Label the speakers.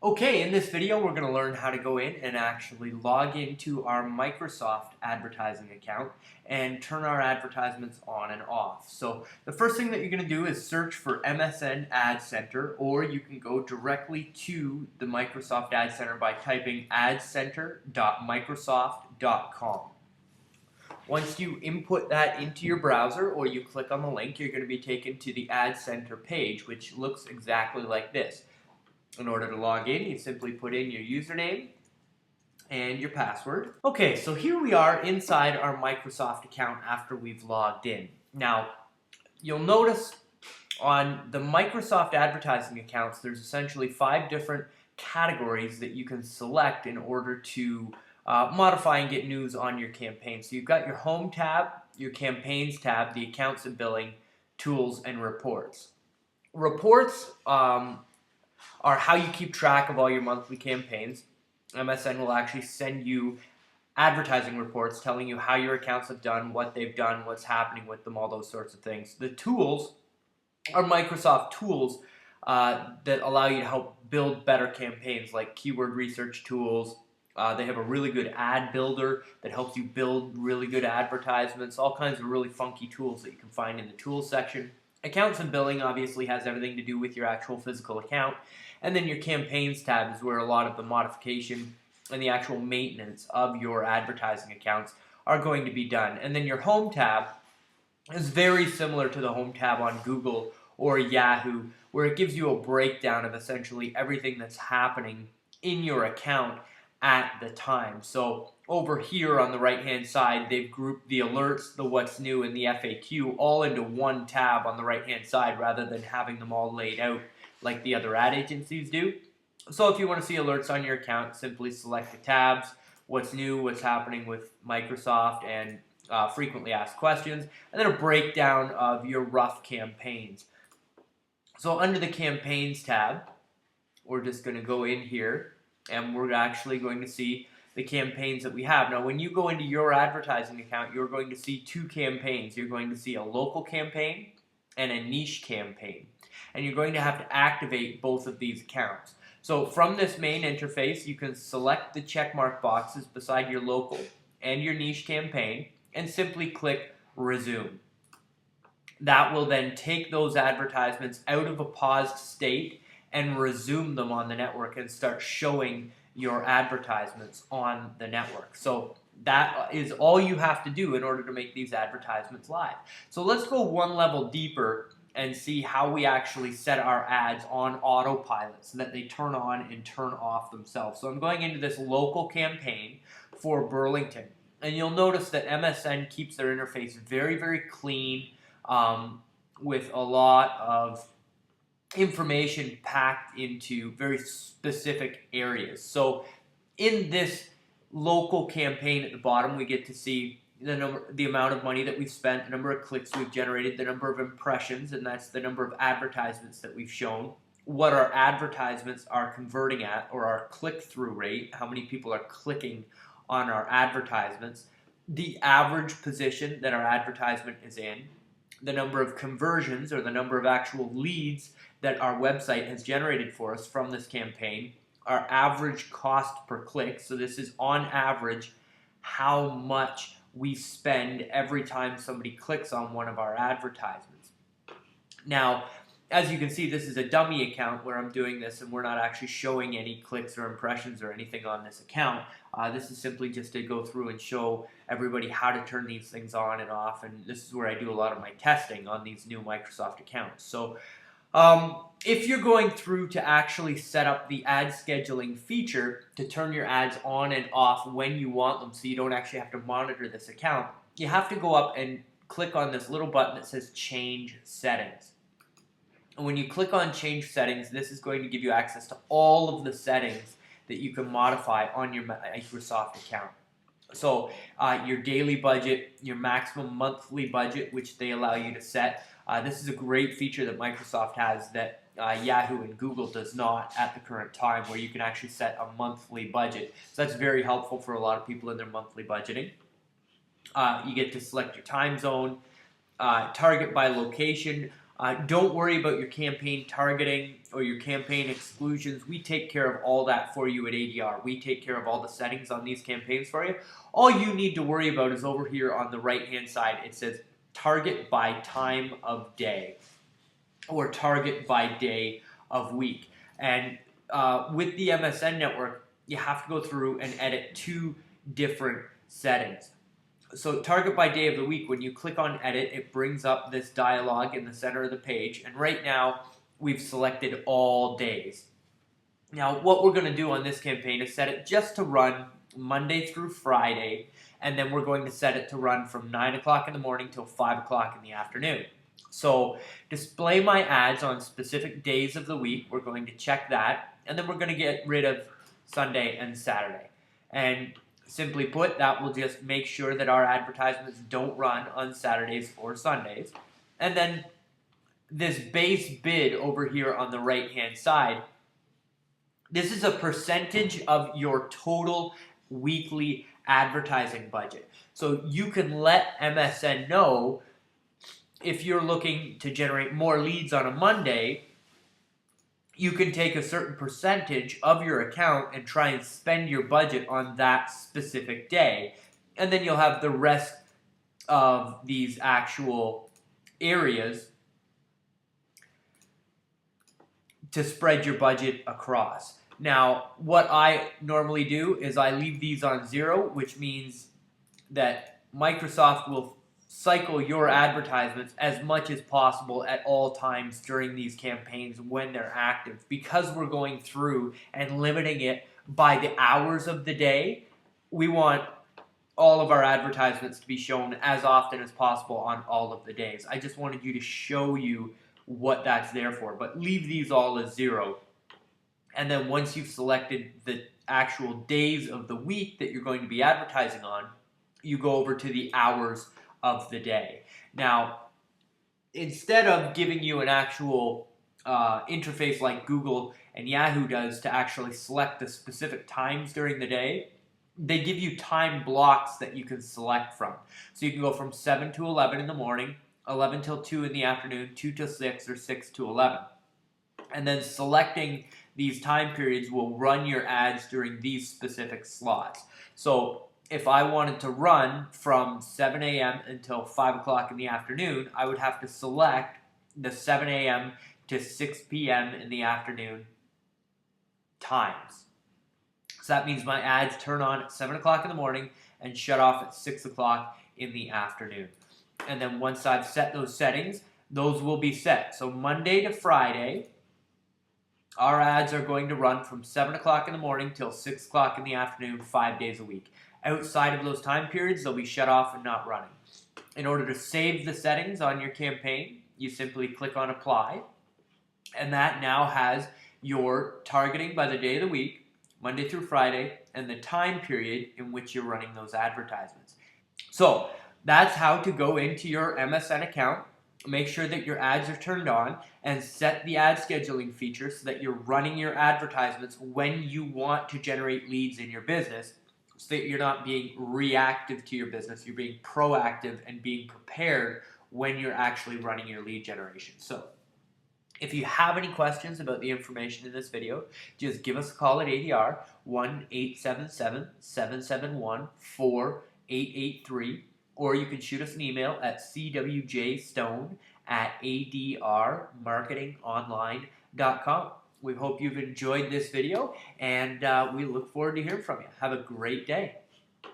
Speaker 1: Okay, in this video we're going to learn how to go in and actually log into our Microsoft advertising account and turn our advertisements on and off. So the first thing that you're going to do is search for MSN Ad Center, or you can go directly to the Microsoft Ad Center by typing adcenter.microsoft.com. Once you input that into your browser or you click on the link, you're going to be taken to the Ad Center page, which looks exactly like this. In order to log in, you simply put in your username and your password. Okay, so here we are inside our Microsoft account after we've logged in. Now, you'll notice on the Microsoft advertising accounts, there's essentially 5 different categories that you can select in order to modify and get news on your campaign. So you've got your Home tab, your Campaigns tab, the Accounts and Billing, Tools, and Reports. Reports are how you keep track of all your monthly campaigns. MSN will actually send you advertising reports telling you how your accounts have done, what they've done, what's happening with them, all those sorts of things. The tools are Microsoft tools that allow you to help build better campaigns, like keyword research tools. They have a really good ad builder that helps you build really good advertisements, all kinds of really funky tools that you can find in the tools section. Accounts and billing obviously has everything to do with your actual physical account. And then your campaigns tab is where a lot of the modification and the actual maintenance of your advertising accounts are going to be done. And then your home tab is very similar to the home tab on Google or Yahoo, where it gives you a breakdown of essentially everything that's happening in your account at the time. So over here on the right hand side, they've grouped the alerts, the what's new, and the FAQ all into one tab on the right hand side rather than having them all laid out like the other ad agencies do. So if you want to see alerts on your account, simply select the tabs, what's new, what's happening with Microsoft, and frequently asked questions, and then a breakdown of your rough campaigns. So under the Campaigns tab, we're just going to go in here and we're actually going to see the campaigns that we have. Now, when you go into your advertising account, you're going to see 2 campaigns. You're going to see a local campaign and a niche campaign. And you're going to have to activate both of these accounts. So from this main interface, you can select the checkmark boxes beside your local and your niche campaign and simply click Resume. That will then take those advertisements out of a paused state and resume them on the network and start showing your advertisements on the network. So that is all you have to do in order to make these advertisements live. So let's go one level deeper and see how we actually set our ads on autopilot so that they turn on and turn off themselves. So I'm going into this local campaign for Burlington, and you'll notice that MSN keeps their interface very, very clean with a lot of information packed into very specific areas. So in this local campaign at the bottom, we get to see the amount of money that we've spent, the number of clicks we've generated, the number of impressions, and that's the number of advertisements that we've shown, what our advertisements are converting at, or our click-through rate, how many people are clicking on our advertisements, the average position that our advertisement is in, the number of conversions, or the number of actual leads that our website has generated for us from this campaign, our average cost per click, so this is on average how much we spend every time somebody clicks on one of our advertisements. Now, as you can see, this is a dummy account where I'm doing this and we're not actually showing any clicks or impressions or anything on this account. This is simply just to go through and show everybody how to turn these things on and off, and this is where I do a lot of my testing on these new Microsoft accounts. So if you're going through to actually set up the ad scheduling feature to turn your ads on and off when you want them so you don't actually have to monitor this account, you have to go up and click on this little button that says Change Settings. And when you click on Change Settings, this is going to give you access to all of the settings that you can modify on your Microsoft account. So your daily budget, your maximum monthly budget, which they allow you to set. This is a great feature that Microsoft has that Yahoo and Google does not at the current time, where you can actually set a monthly budget. So that's very helpful for a lot of people in their monthly budgeting. You get to select your time zone, target by location. Don't worry about your campaign targeting or your campaign exclusions. We take care of all that for you at ADR. We take care of all the settings on these campaigns for you. All you need to worry about is over here on the right-hand side. It says target by time of day or target by day of week. And with the MSN network, you have to go through and edit 2 different settings. So target by day of the week, when you click on edit, it brings up this dialog in the center of the page. And right now, we've selected all days. Now, what we're going to do on this campaign is set it just to run Monday through Friday. And then we're going to set it to run from 9 o'clock in the morning till 5 o'clock in the afternoon. So display my ads on specific days of the week. We're going to check that. And then we're going to get rid of Sunday and Saturday. And simply put, that will just make sure that our advertisements don't run on Saturdays or Sundays. And then this base bid over here on the right-hand side, this is a percentage of your total weekly advertising budget. So you can let MSN know if you're looking to generate more leads on a Monday, you can take a certain percentage of your account and try and spend your budget on that specific day. And then you'll have the rest of these actual areas to spread your budget across. Now, what I normally do is I leave these on 0, which means that Microsoft will cycle your advertisements as much as possible at all times during these campaigns when they're active. Because we're going through and limiting it by the hours of the day, we want all of our advertisements to be shown as often as possible on all of the days. I just wanted you to show you what that's there for, but leave these all as 0. And then once you've selected the actual days of the week that you're going to be advertising on, you go over to the hours of the day. Now, instead of giving you an actual interface like Google and Yahoo does to actually select the specific times during the day, they give you time blocks that you can select from. So you can go from 7 to 11 in the morning, 11 till 2 in the afternoon, 2 till 6, or 6 to 11. And then selecting these time periods will run your ads during these specific slots. So if I wanted to run from 7 a.m. until 5 o'clock in the afternoon, I would have to select the 7 a.m. to 6 p.m. in the afternoon times. So that means my ads turn on at 7 o'clock in the morning and shut off at 6 o'clock in the afternoon. And then once I've set those settings, those will be set. So Monday to Friday, our ads are going to run from 7 o'clock in the morning till 6 o'clock in the afternoon, 5 days a week. Outside of those time periods, they'll be shut off and not running. In order to save the settings on your campaign, you simply click on Apply, and that now has your targeting by the day of the week, Monday through Friday, and the time period in which you're running those advertisements. So that's how to go into your MSN account, make sure that your ads are turned on, and set the ad scheduling feature so that you're running your advertisements when you want to generate leads in your business, so that you're not being reactive to your business, you're being proactive and being prepared when you're actually running your lead generation. So if you have any questions about the information in this video, just give us a call at ADR, 1-877-771-4883, or you can shoot us an email at cwjstone@adrmarketingonline.com. We hope you've enjoyed this video, and we look forward to hearing from you. Have a great day.